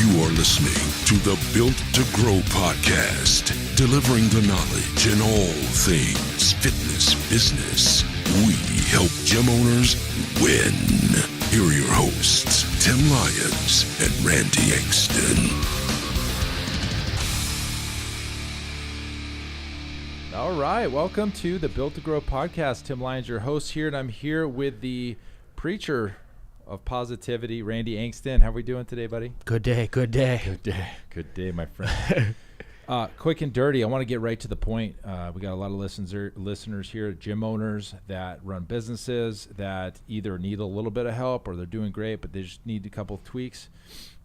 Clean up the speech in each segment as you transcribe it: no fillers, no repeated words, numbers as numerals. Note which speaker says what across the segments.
Speaker 1: You are listening to the Built to Grow podcast, delivering the knowledge in all things fitness business. We help gym owners win. Here are your hosts, Tim Lyons and Randy Engston.
Speaker 2: All right, welcome to the Built to Grow podcast. Tim Lyons, your host here, and I'm here with the preacher of positivity, Randy Engston. How are we doing today, buddy?
Speaker 3: Good day,
Speaker 2: Good day, my friend. Quick and dirty, I want to get right to the point. We got a lot of listeners here, gym owners that run businesses that either need a little bit of help or they're doing great, but they just need a couple of tweaks.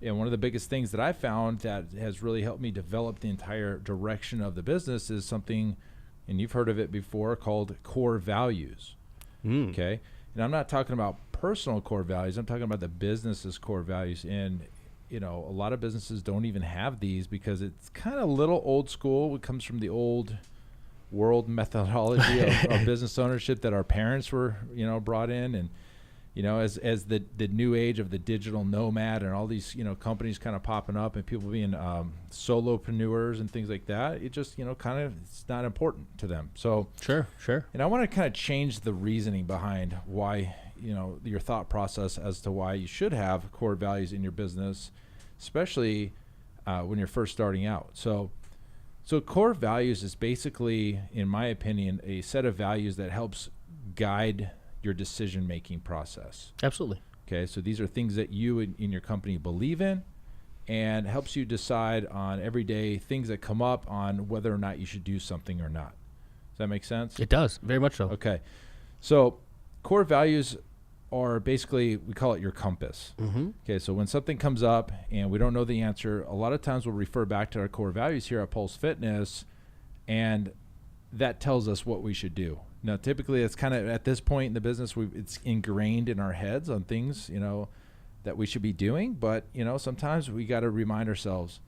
Speaker 2: And one of the biggest things that I found that has really helped me develop the entire direction of the business is something, and you've heard of it before, called core values. Okay? And I'm not talking about personal core values. I'm talking about the business's core values. And, you know, a lot of businesses don't even have these because it's kind of a little old school. It comes from the old world methodology of business ownership that our parents were, brought in. And, as the new age of the digital nomad and all these, companies kind of popping up and people being solopreneurs and things like that, it just, it's not important to them. So
Speaker 3: Sure.
Speaker 2: And I want to kind of change the reasoning behind why, your thought process as to why you should have core values in your business, especially when you're first starting out. So core values is basically, in my opinion, a set of values that helps guide your decision-making process.
Speaker 3: Absolutely.
Speaker 2: Okay, so these are things that you in your company believe in and helps you decide on everyday things that come up on whether or not you should do something or not. Does that make sense?
Speaker 3: It does, very much so.
Speaker 2: Okay, so core values are basically, we call it your compass. Okay, so when something comes up and we don't know the answer, a lot of times we'll refer back to our core values here at Pulse Fitness, and that tells us what we should do. Now, typically, it's kind of at this point in the business, it's ingrained in our heads on things, that we should be doing. But, sometimes we got to remind ourselves.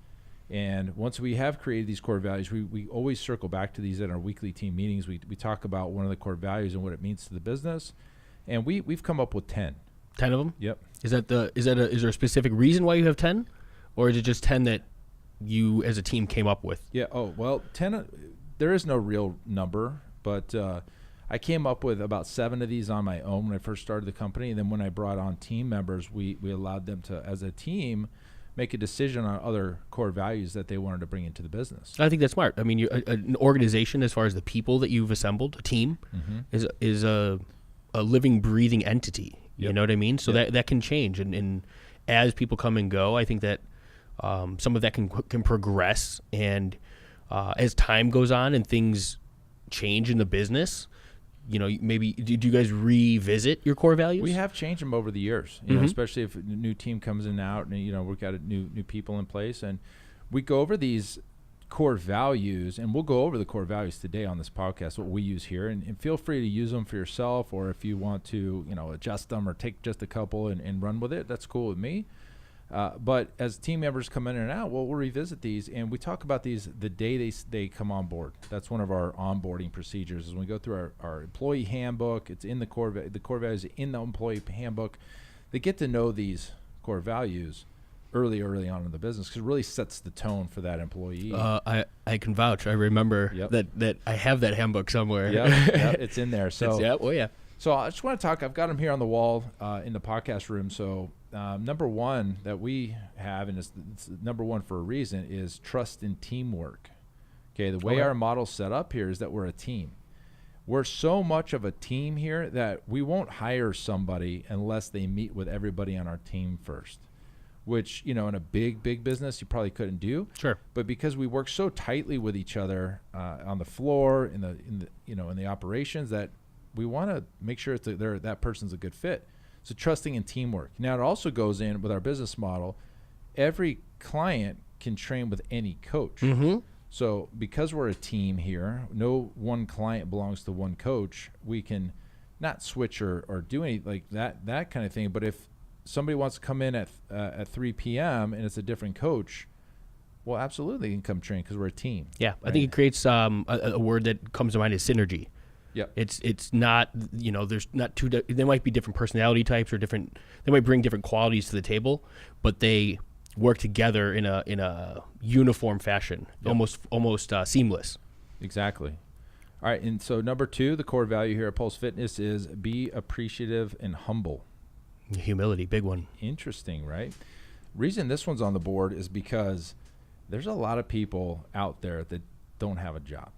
Speaker 2: And once we have created these core values, we always circle back to these in our weekly team meetings. We talk about one of the core values and what it means to the business. And we've come up with 10.
Speaker 3: 10 of them?
Speaker 2: Yep.
Speaker 3: Is there a specific reason why you have 10? Or is it just 10 that you as a team came up with?
Speaker 2: Yeah. Oh, well, 10, there is no real number, but I came up with about 7 of these on my own when I first started the company. And then when I brought on team members, we allowed them to, as a team, make a decision on other core values that they wanted to bring into the business.
Speaker 3: I think that's smart. I mean, an organization, as far as the people that you've assembled, a team, is a living, breathing entity. You know what I mean? So that can change. And as people come and go, I think that some of that can progress. And as time goes on and things change in the business, maybe do you guys revisit your core values?
Speaker 2: We have changed them over the years, especially if a new team comes in and out, and we've got new people in place, and we go over these core values, and we'll go over the core values today on this podcast, what we use here, and feel free to use them for yourself, or if you want to, adjust them or take just a couple and run with it, that's cool with me. But as team members come in and out, we'll revisit these, and we talk about these the day they come on board. That's one of our onboarding procedures. Is when we go through our employee handbook. It's in the core values in the employee handbook. They get to know these core values early on in the business because it really sets the tone for that employee.
Speaker 3: I can vouch. I remember that I have that handbook somewhere.
Speaker 2: Yeah, it's in there. So
Speaker 3: yeah.
Speaker 2: So I just want to talk. I've got them here on the wall in the podcast room. So number one that we have, and it's number one for a reason, is trust and teamwork. Okay, the way our model's set up here is that we're a team. We're so much of a team here that we won't hire somebody unless they meet with everybody on our team first, which, in a big business you probably couldn't do.
Speaker 3: Sure.
Speaker 2: But because we work so tightly with each other on the floor, in the operations, that we want to make sure that person's a good fit. So trusting and teamwork. Now it also goes in with our business model. Every client can train with any coach. So because we're a team here, no one client belongs to one coach. We can not switch or do any like that kind of thing. But if somebody wants to come in at 3 p.m. and it's a different coach, well, absolutely they can come train because we're a team.
Speaker 3: Yeah, right? I think it creates a word that comes to mind is synergy.
Speaker 2: Yeah,
Speaker 3: it's not, there's not there might be different personality types or they might bring different qualities to the table, but they work together in a uniform fashion, almost seamless.
Speaker 2: Exactly. All right, and so number 2, the core value here at Pulse Fitness is be appreciative and humble.
Speaker 3: Humility, big one.
Speaker 2: Interesting, right? Reason this one's on the board is because there's a lot of people out there that don't have a job.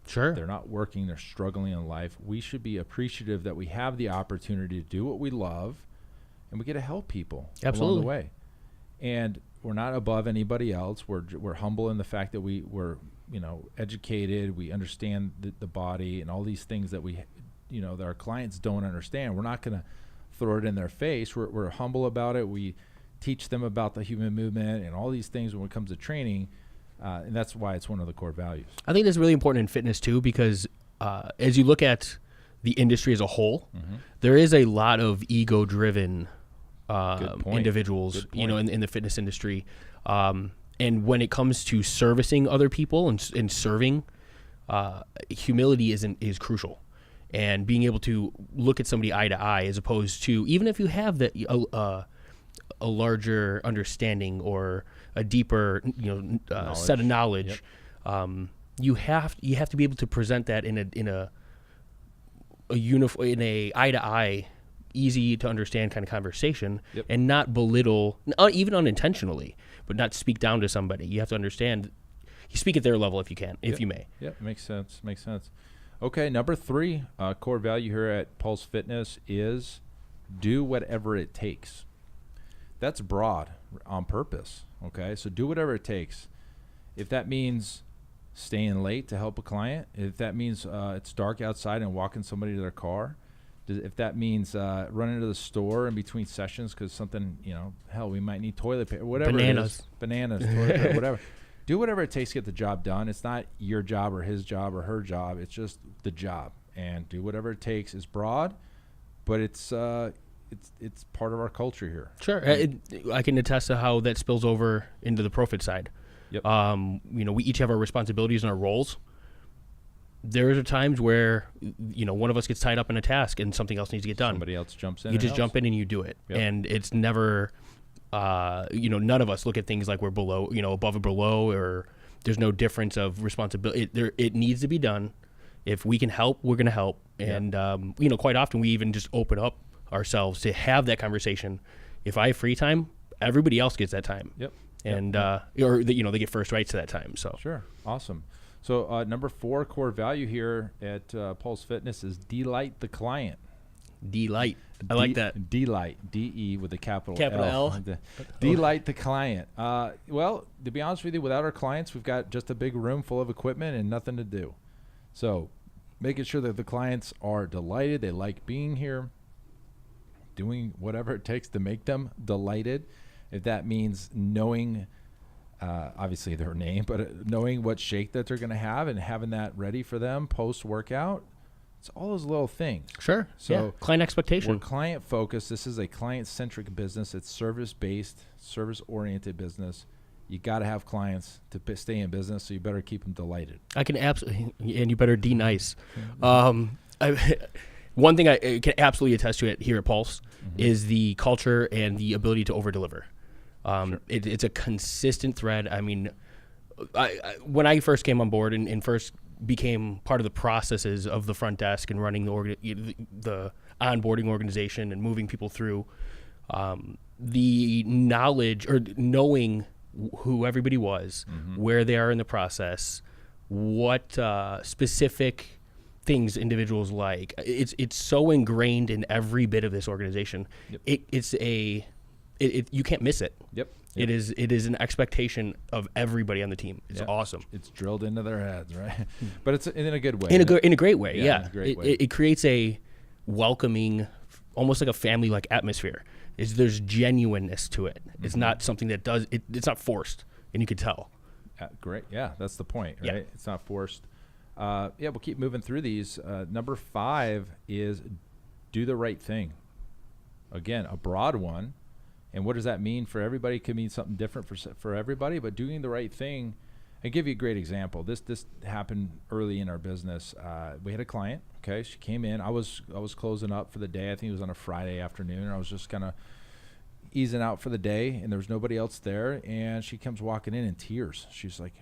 Speaker 3: Sure.
Speaker 2: They're not working, they're struggling in life. We should be appreciative that we have the opportunity to do what we love, and we get to help people along the way. And we're not above anybody else. We're humble in the fact that we're educated. We understand the body and all these things that that our clients don't understand. We're not going to throw it in their face. We're humble about it. We teach them about the human movement and all these things when it comes to training, and that's why it's one of the core values.
Speaker 3: I think that's really important in fitness too, because as you look at the industry as a whole, there is a lot of ego-driven individuals, in the fitness industry. And when it comes to servicing other people and serving, humility is crucial. And being able to look at somebody eye to eye, as opposed to, even if you have a larger understanding or a deeper set of knowledge, you have to be able to present that in a eye to eye, easy to understand kind of conversation, and not belittle, even unintentionally, but not speak down to somebody. You have to understand. You speak at their level if you can, if you may.
Speaker 2: Yep, makes sense. Okay, number 3, core value here at Pulse Fitness is do whatever it takes. That's broad on purpose, okay? So do whatever it takes. If that means staying late to help a client, if that means it's dark outside and walking somebody to their car, if that means running to the store in between sessions because something, hell, we might need toilet paper, whatever
Speaker 3: Bananas.
Speaker 2: Toilet paper, whatever. Do whatever it takes to get the job done. It's not your job or his job or her job. It's just the job. And do whatever it takes is broad, but it's part of our culture here.
Speaker 3: Sure. I can attest to how that spills over into the profit side.
Speaker 2: Yep.
Speaker 3: We each have our responsibilities and our roles. There are times where, one of us gets tied up in a task and something else needs to get done.
Speaker 2: Somebody else jumps in.
Speaker 3: You just jump in and you do it.
Speaker 2: Yep.
Speaker 3: And it's never, none of us look at things like we're below, above or below, or there's no difference of responsibility. It needs to be done. If we can help, we're going to help. And, quite often we even just open up ourselves to have that conversation. If I have free time, everybody else gets that time.
Speaker 2: Yep.
Speaker 3: And, or they get first rights to that time. So
Speaker 2: sure. Awesome. So number 4 core value here at Pulse Fitness is delight the client.
Speaker 3: Delight. I like that.
Speaker 2: Delight. D-E with a capital
Speaker 3: L.
Speaker 2: Delight the client. Well, to be honest with you, without our clients, we've got just a big room full of equipment and nothing to do. So making sure that the clients are delighted, they like being here, doing whatever it takes to make them delighted. If that means knowing obviously their name, but knowing what shake that they're going to have and having that ready for them post-workout, it's all those little things.
Speaker 3: Sure. So client expectation.
Speaker 2: We're client-focused. This is a client-centric business. It's service-based, service-oriented business. You got to have clients to stay in business, so you better keep them delighted.
Speaker 3: I can absolutely, and you better nice. One thing I can absolutely attest to it here at Pulse is the culture and the ability to over-deliver. Sure. It's a consistent thread. I mean, when I first came on board and first became part of the processes of the front desk and running the onboarding organization and moving people through, the knowledge or knowing who everybody was, where they are in the process, what specific things individuals like. It's so ingrained in every bit of this organization. Yep. You can't miss it.
Speaker 2: Yep.
Speaker 3: It is an expectation of everybody on the team. It's awesome.
Speaker 2: It's drilled into their heads, right? But it's in a good way.
Speaker 3: In a great way. Yeah.
Speaker 2: In a great way.
Speaker 3: It creates a welcoming, almost like a family-like atmosphere. There's genuineness to it. It's not something that it's not forced, and you can tell.
Speaker 2: Great. Yeah, that's the point, right?
Speaker 3: Yeah.
Speaker 2: It's not forced. We'll keep moving through these. Number 5 is do the right thing. Again, a broad one. And what does that mean for everybody? It could mean something different for everybody, but doing the right thing. I'll give you a great example. This happened early in our business. We had a client, okay? She came in. I was closing up for the day. I think it was on a Friday afternoon. I was just kind of, easing out for the day, and there was nobody else there, and she comes walking in tears. She's like,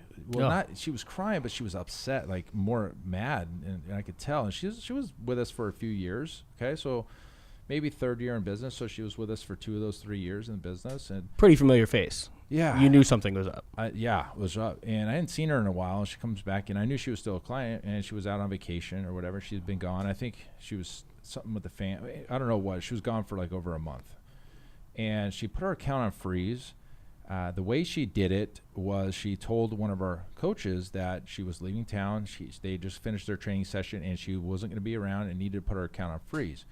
Speaker 2: she was crying, but she was upset, like more mad, and I could tell. And she was with us for a few years, okay, so maybe third year in business, so she was with us for 2 of those 3 years in business. And
Speaker 3: pretty familiar face.
Speaker 2: Yeah.
Speaker 3: You knew something was up.
Speaker 2: Yeah, it was up. And I hadn't seen her in a while, and she comes back, and I knew she was still a client, and she was out on vacation or whatever. She'd been gone. I think she was something with the family. I don't know what. She was gone for like over a month. And she put her account on freeze. The way she did it was she told one of our coaches that she was leaving town. They just finished their training session, and she wasn't going to be around and needed to put her account on freeze.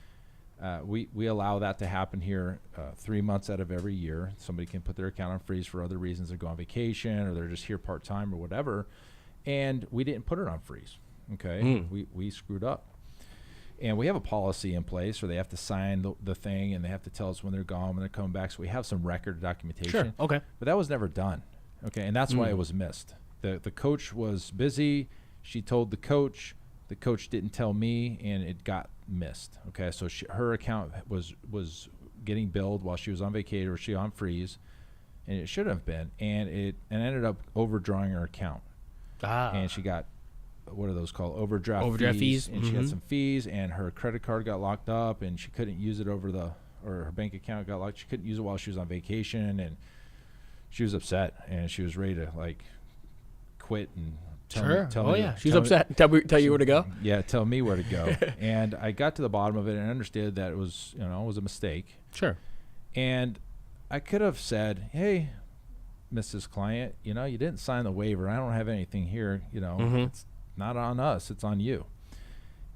Speaker 2: We allow that to happen here 3 months out of every year. Somebody can put their account on freeze for other reasons. They go on vacation, or they're just here part-time or whatever. And we didn't put her on freeze, okay? We screwed up. And we have a policy in place where they have to sign the thing, and they have to tell us when they're gone, when they're coming back. So we have some record documentation.
Speaker 3: Sure, okay.
Speaker 2: But that was never done, okay? And that's why it was missed. The coach was busy. She told the coach. The coach didn't tell me, and it got missed, okay? So her account was getting billed while she was on vacation, or she on freeze, and it should have been. And ended up overdrawing her account. And she got, what are those called? Overdraft fees. And she had some fees, and her credit card got locked up, and she couldn't use it or her bank account got locked. She couldn't use it while she was on vacation, and she was upset, and she was ready to like quit and tell me.
Speaker 3: She's upset. Tell you where to go.
Speaker 2: Yeah, tell me where to go. And I got to the bottom of it and understood that it was a mistake.
Speaker 3: Sure.
Speaker 2: And I could have said, hey, Mrs. Client, you didn't sign the waiver. I don't have anything here. It's not on us, it's on you.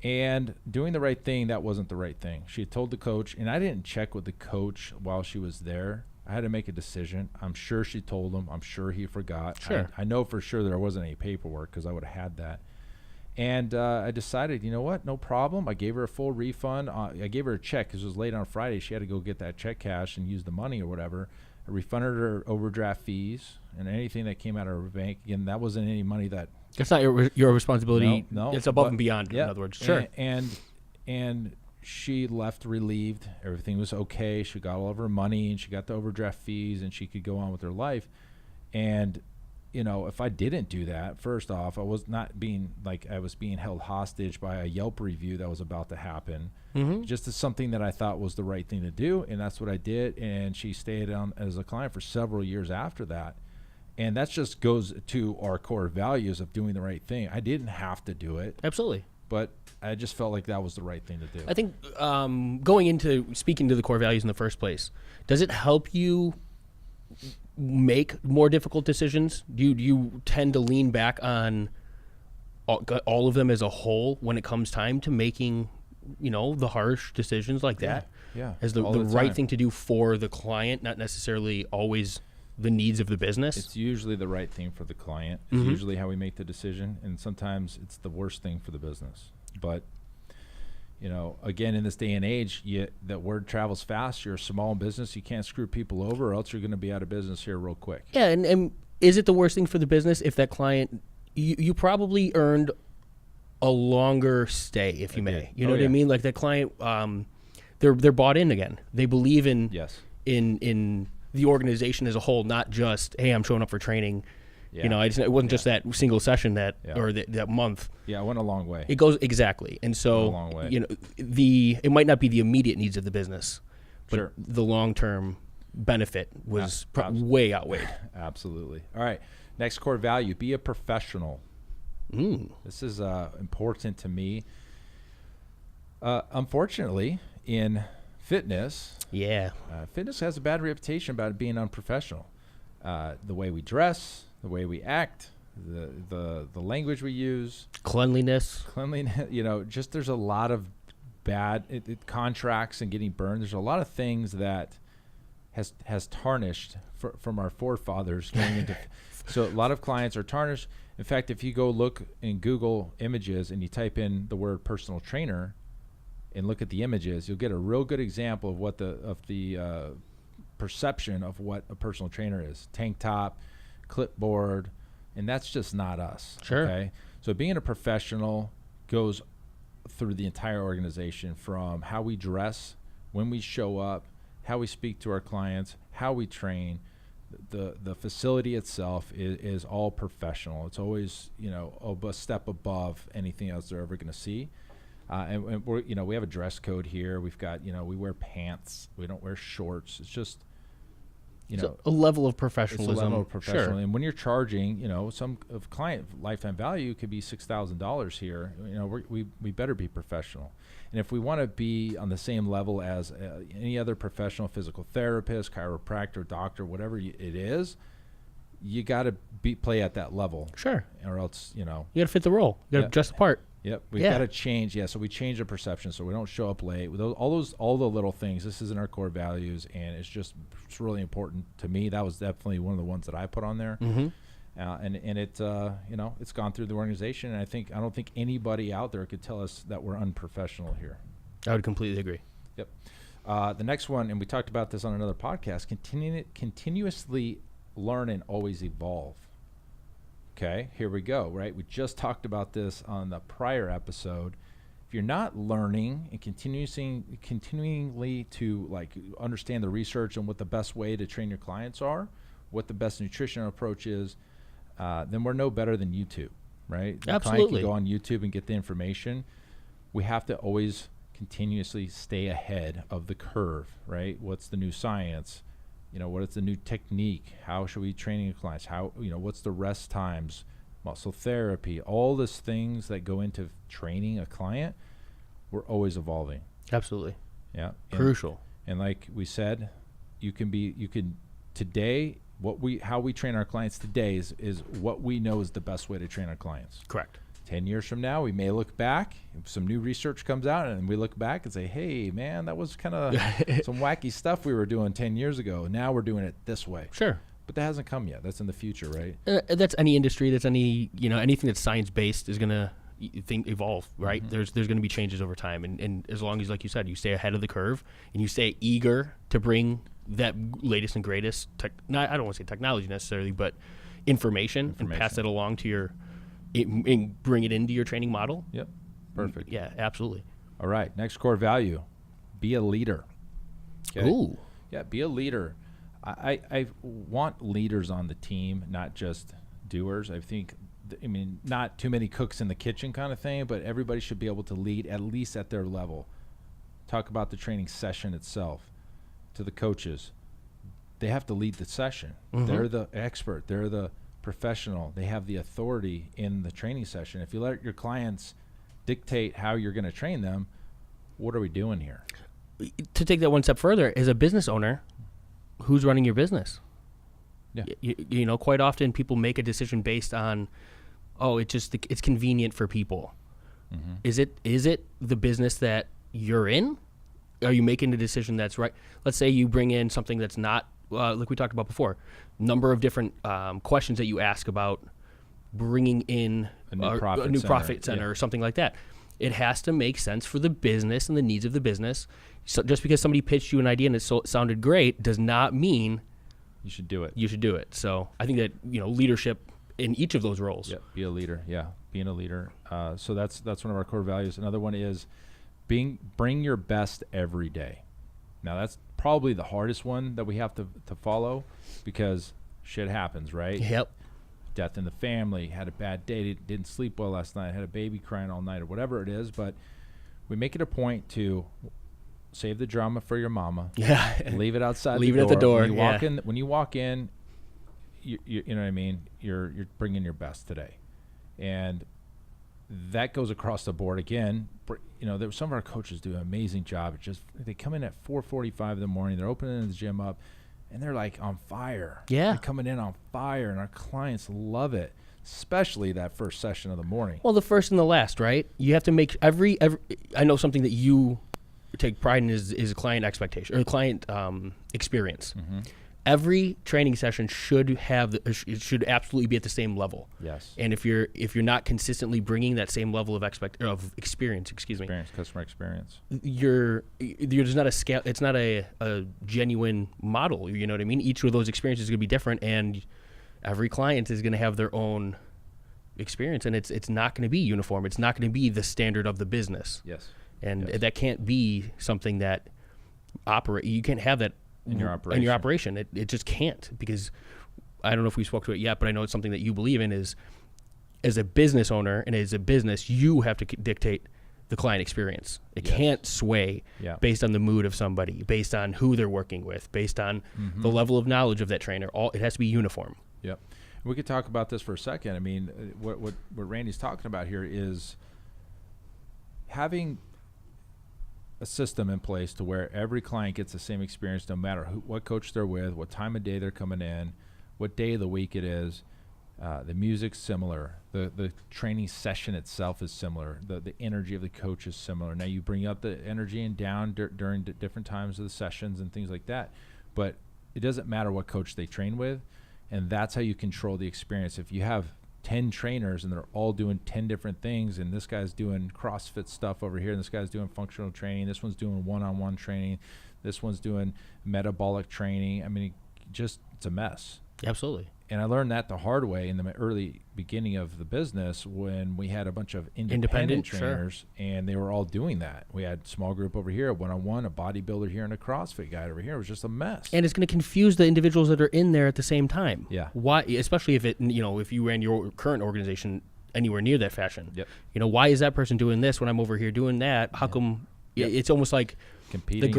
Speaker 2: And doing the right thing, that wasn't the right thing. She had told the coach, and I didn't check with the coach while she was there. I had to make a decision. I'm sure she told him. I'm sure he forgot.
Speaker 3: Sure.
Speaker 2: I know for sure there wasn't any paperwork, because I would have had that. And I decided, you know what, no problem. I gave her a full refund. I gave her a check because it was late on Friday. She had to go get that check cash and use the money or whatever. I refunded her overdraft fees and anything that came out of her bank. Again, that wasn't any money that...
Speaker 3: It's not your responsibility.
Speaker 2: No,
Speaker 3: it's above and beyond, in other words. Sure.
Speaker 2: And she left relieved. Everything was okay. She got all of her money, and she got the overdraft fees, and she could go on with her life. And, if I didn't do that, first off, I was not being like I was being held hostage by a Yelp review that was about to happen. Just as something that I thought was the right thing to do, and that's what I did. And she stayed on as a client for several years after that. And that just goes to our core values of doing the right thing. I didn't have to do it.
Speaker 3: Absolutely.
Speaker 2: But I just felt like that was the right thing to do.
Speaker 3: I think going into speaking to the core values in the first place, does it help you make more difficult decisions? Do you tend to lean back on all of them as a whole when it comes time to making, the harsh decisions like that?
Speaker 2: Yeah.
Speaker 3: As the right thing to do for the client, not necessarily always the needs of the business?
Speaker 2: It's usually the right thing for the client. It's usually how we make the decision, and sometimes it's the worst thing for the business. But, again, in this day and age, that word travels fast. You're a small business. You can't screw people over, or else you're going to be out of business here real quick.
Speaker 3: Yeah, and is it the worst thing for the business if that client, you probably earned a longer stay, if you may. You know what I mean? Like that client, they're bought in again. They believe in in the organization as a whole, not just, hey, I'm showing up for training. Yeah. It wasn't just that single session or that month.
Speaker 2: Yeah, it went a long way.
Speaker 3: It goes exactly, and so
Speaker 2: a long way.
Speaker 3: It might not be the immediate needs of the business, but the long-term benefit was way outweighed.
Speaker 2: Absolutely. All right, next core value: be a professional. This is important to me. Unfortunately, in fitness, fitness has a bad reputation about being unprofessional. The way we dress, the way we act, the language we use,
Speaker 3: cleanliness,
Speaker 2: just there's a lot of bad contracts and getting burned. There's a lot of things that has tarnished from our forefathers going into. So a lot of clients are tarnished. In fact, if you go look in Google Images and you type in the word personal trainer and look at the images, you'll get a real good example of what the perception of what a personal trainer is. Tank top, clipboard, and that's just not us.
Speaker 3: Sure.
Speaker 2: Okay. So being a professional goes through the entire organization, from how we dress, when we show up, how we speak to our clients, how we train. The facility itself is all professional. It's always, a step above anything else they're ever going to see. And we're, we have a dress code here. We've got, we wear pants. We don't wear shorts. It's just,
Speaker 3: a level of professionalism.
Speaker 2: It's a level of professionalism.
Speaker 3: Sure.
Speaker 2: And when you're charging, some of client lifetime value could be $6,000 here. We better be professional. And if we want to be on the same level as any other professional physical therapist, chiropractor, doctor, whatever it is, you got to play at that level.
Speaker 3: Sure.
Speaker 2: Or else,
Speaker 3: you got to fit the role. You got to dress the part.
Speaker 2: Yep, we've got to change. Yeah, so we change the perception, so we don't show up late. With all the little things. This isn't our core values, and it's really important to me. That was definitely one of the ones that I put on there, and it it's gone through the organization. And I don't think anybody out there could tell us that we're unprofessional here.
Speaker 3: I would completely agree.
Speaker 2: Yep. The next one, and we talked about this on another podcast. Continuously learn and always evolve. Okay, here we go, right? We just talked about this on the prior episode. If you're not learning and continually to understand the research and what the best way to train your clients are, what the best nutrition approach is, then we're no better than YouTube, right? The
Speaker 3: Absolutely.
Speaker 2: client can go on YouTube and get the information. We have to always continuously stay ahead of the curve, right? What's the new science? What is the new technique? How should we be training your clients? How, what's the rest times, muscle therapy, all these things that go into training a client, we're always evolving.
Speaker 3: Absolutely.
Speaker 2: Yeah.
Speaker 3: Crucial.
Speaker 2: And like we said, today, how we train our clients today is what we know is the best way to train our clients.
Speaker 3: Correct.
Speaker 2: 10 years from now, we may look back, if some new research comes out, and we look back and say, hey, man, that was kind of some wacky stuff we were doing 10 years ago. Now we're doing it this way.
Speaker 3: Sure.
Speaker 2: But that hasn't come yet. That's in the future, right?
Speaker 3: That's any industry. That's anything that's science-based is going to evolve, right? Mm-hmm. There's going to be changes over time. And as long as, like you said, you stay ahead of the curve and you stay eager to bring that latest and greatest, I don't want to say technology necessarily, but information and pass that along to and bring it into your training model.
Speaker 2: Yep. Perfect.
Speaker 3: Yeah, absolutely.
Speaker 2: All right. Next core value, be a leader. Okay?
Speaker 3: Ooh.
Speaker 2: Yeah, be a leader. I want leaders on the team, not just doers. I think, not too many cooks in the kitchen kind of thing, but everybody should be able to lead at least at their level. Talk about the training session itself. To the coaches, they have to lead the session. Mm-hmm. They're the expert. They're the professional. They have the authority in the training session. If you let your clients dictate how you're going to train them, what are we doing here?
Speaker 3: To take that one step further, as a business owner, who's running your business? Yeah. Quite often people make a decision based on, it's convenient for people. Mm-hmm. Is it the business that you're in? Are you making a decision that's right? Let's say you bring in something that's not, like we talked about before, number of different questions that you ask about bringing in a new profit center or something like that. It has to make sense for the business and the needs of the business. So just because somebody pitched you an idea and it sounded great does not mean
Speaker 2: you should do it.
Speaker 3: You should do it. So I think that leadership in each of those roles.
Speaker 2: Yeah, be a leader. Yeah, being a leader. So that's one of our core values. Another one is bring your best every day. Now that's probably the hardest one that we have to follow because shit happens, right?
Speaker 3: Yep.
Speaker 2: Death in the family, had a bad day, didn't sleep well last night, had a baby crying all night or whatever it is, but we make it a point to save the drama for your mama.
Speaker 3: Yeah.
Speaker 2: Leave it outside
Speaker 3: Leave
Speaker 2: the door.
Speaker 3: Leave it at the door.
Speaker 2: When you walk in, you know what I mean? You're bringing your best today. And that goes across the board again. Some of our coaches do an amazing job. They come in at 4:45 in the morning. They're opening the gym up, and they're like on fire.
Speaker 3: Yeah,
Speaker 2: they're coming in on fire, and our clients love it, especially that first session of the morning.
Speaker 3: Well, the first and the last, right? You have to make every. I know something that you take pride in is a client expectation or client experience. Mm-hmm. Every training session should should absolutely be at the same level.
Speaker 2: Yes.
Speaker 3: And if you're not consistently bringing that same level of experience,
Speaker 2: customer experience,
Speaker 3: there's not a scale. It's not a genuine model. You know what I mean? Each of those experiences is going to be different, and every client is going to have their own experience, and it's not going to be uniform. It's not going to be the standard of the business.
Speaker 2: Yes.
Speaker 3: And that can't be something that operate. You can't have that
Speaker 2: in your operation.
Speaker 3: It just can't, because I don't know if we spoke to it yet, but I know it's something that you believe in is, as a business owner and as a business, you have to dictate the client experience. It can't sway based on the mood of somebody, based on who they're working with, based on the level of knowledge of that trainer. It has to be uniform.
Speaker 2: Yep. We could talk about this for a second. I mean, what Randy's talking about here is having a system in place to where every client gets the same experience, no matter what coach they're with, what time of day they're coming in, what day of the week it is. The music's similar. The training session itself is similar. The energy of the coach is similar. Now, you bring up the energy and down during different times of the sessions and things like that, but it doesn't matter what coach they train with, and that's how you control the experience. If you have 10 trainers and they're all doing 10 different things, and this guy's doing CrossFit stuff over here, and this guy's doing functional training, this one's doing one-on-one training, this one's doing metabolic training, I mean, it's a mess.
Speaker 3: Absolutely.
Speaker 2: And I learned that the hard way in the early beginning of the business, when we had a bunch of independent trainers, and they were all doing that. We had small group over here, one-on-one, a bodybuilder here, and a CrossFit guy over here. It was just a mess.
Speaker 3: And it's going to confuse the individuals that are in there at the same time.
Speaker 2: Yeah.
Speaker 3: Why? Especially if if you ran your current organization anywhere near that fashion.
Speaker 2: Yep.
Speaker 3: Why is that person doing this when I'm over here doing that? How come? Yep. It's almost like
Speaker 2: competing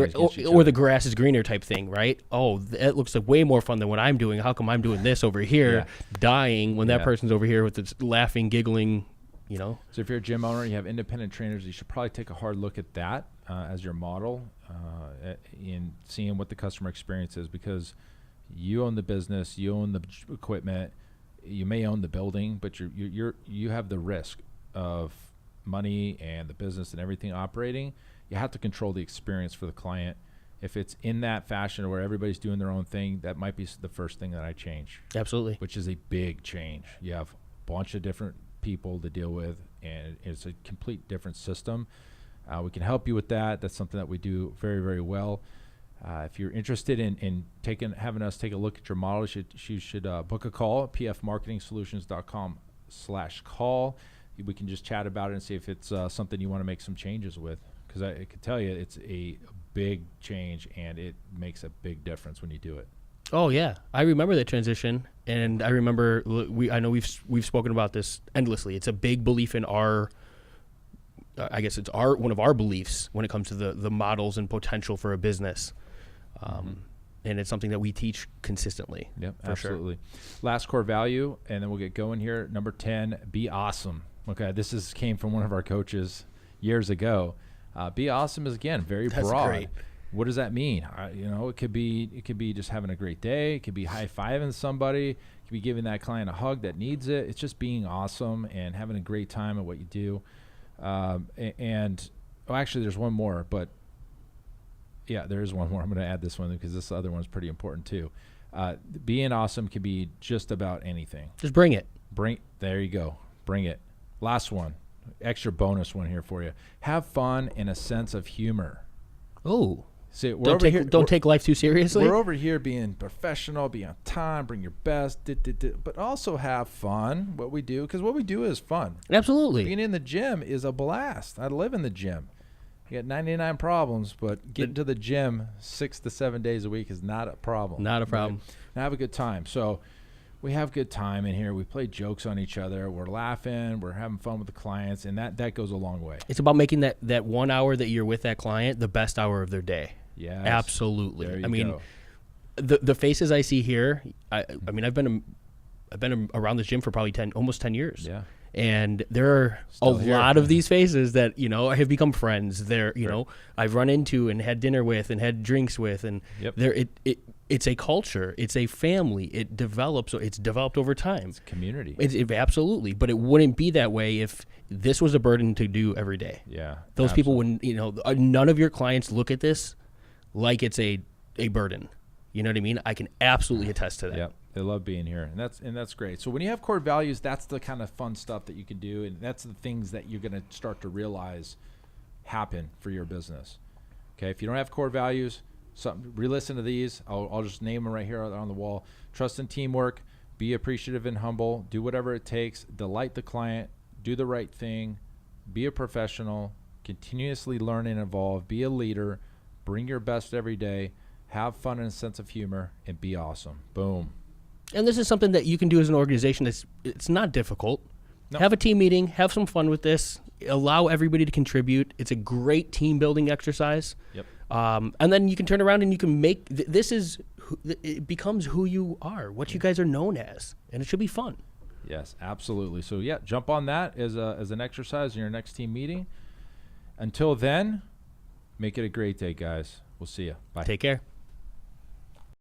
Speaker 3: or the grass is greener type thing, right? Oh, that looks like way more fun than what I'm doing. How come I'm doing this over here, dying when that person's over here with this laughing, giggling, So
Speaker 2: if you're a gym owner and you have independent trainers, you should probably take a hard look at that as your model in seeing what the customer experience is, because you own the business, you own the equipment, you may own the building, but you have the risk of money and the business and everything operating. You have to control the experience for the client. If it's in that fashion where everybody's doing their own thing, that might be the first thing that I change.
Speaker 3: Absolutely.
Speaker 2: Which is a big change. You have a bunch of different people to deal with, and it's a complete different system. We can help you with that. That's something that we do very, very well. If you're interested in having us take a look at your model, you should book a call at pfmarketingsolutions.com/call. We can just chat about it and see if it's something you want to make some changes with. Because I can tell you it's a big change, and it makes a big difference when you do it.
Speaker 3: Oh yeah, I remember that transition, and I remember I know we've spoken about this endlessly. It's a big belief in our, I guess it's one of our beliefs when it comes to the models and potential for a business, and it's something that we teach consistently.
Speaker 2: Yep, absolutely. Sure. Last core value, and then we'll get going here. Number 10, be awesome. Okay, this came from one of our coaches years ago. Be awesome is, again, very
Speaker 3: That's
Speaker 2: broad.
Speaker 3: Great.
Speaker 2: What does that mean? It could be just having a great day. It could be high-fiving somebody. It could be giving that client a hug that needs it. It's just being awesome and having a great time at what you do. Actually, there's one more, but yeah, there is one more. I'm going to add this one because this other one's pretty important too. Being awesome can be just about anything.
Speaker 3: Just bring it.
Speaker 2: There you go. Bring it. Last one. Extra bonus one here for you. Have fun and a sense of humor.
Speaker 3: Oh.
Speaker 2: See,
Speaker 3: don't take life too seriously.
Speaker 2: We're over here being professional, be on time, bring your best, but also have fun. What we do, because what we do is fun.
Speaker 3: Absolutely.
Speaker 2: Being in the gym is a blast. I live in the gym. You got 99 problems, but getting to the gym 6 to 7 days a week is not a problem.
Speaker 3: Not a problem.
Speaker 2: Right? Now have a good time. So we have good time in here. We play jokes on each other. We're laughing. We're having fun with the clients, and that goes a long way.
Speaker 3: It's about making that 1 hour that you're with that client the best hour of their day.
Speaker 2: Yeah,
Speaker 3: absolutely.
Speaker 2: There you go.
Speaker 3: The faces I see here. I mean, I've been around this gym for probably almost 10 years.
Speaker 2: Yeah.
Speaker 3: And there are
Speaker 2: Still
Speaker 3: lot of these faces that, have become friends. They're, I've run into and had dinner with and had drinks with, and it's a culture. It's a family. It develops. It's developed over time.
Speaker 2: It's a community.
Speaker 3: Absolutely. But it wouldn't be that way if this was a burden to do every day.
Speaker 2: Yeah.
Speaker 3: Those people wouldn't, none of your clients look at this like it's a burden. You know what I mean? I can absolutely attest to that.
Speaker 2: Yep. They love being here, and that's great. So when you have core values, that's the kind of fun stuff that you can do, and that's the things that you're going to start to realize happen for your business. Okay, if you don't have core values, re-listen to these. I'll just name them right here on the wall. Trust and teamwork, be appreciative and humble, do whatever it takes, delight the client, do the right thing, be a professional, continuously learn and evolve, be a leader, Bring your best every day. Have fun and a sense of humor, and be awesome. Boom.
Speaker 3: And this is something that you can do as an organization. It's not difficult.
Speaker 2: No.
Speaker 3: Have a team meeting. Have some fun with this. Allow everybody to contribute. It's a great team building exercise.
Speaker 2: Yep.
Speaker 3: And then you can turn around and you can make it becomes who you are, what you guys are known as, and it should be fun.
Speaker 2: Yes, absolutely. So yeah, jump on that as an exercise in your next team meeting. Until then, make it a great day, guys. We'll see you. Bye.
Speaker 3: Take care.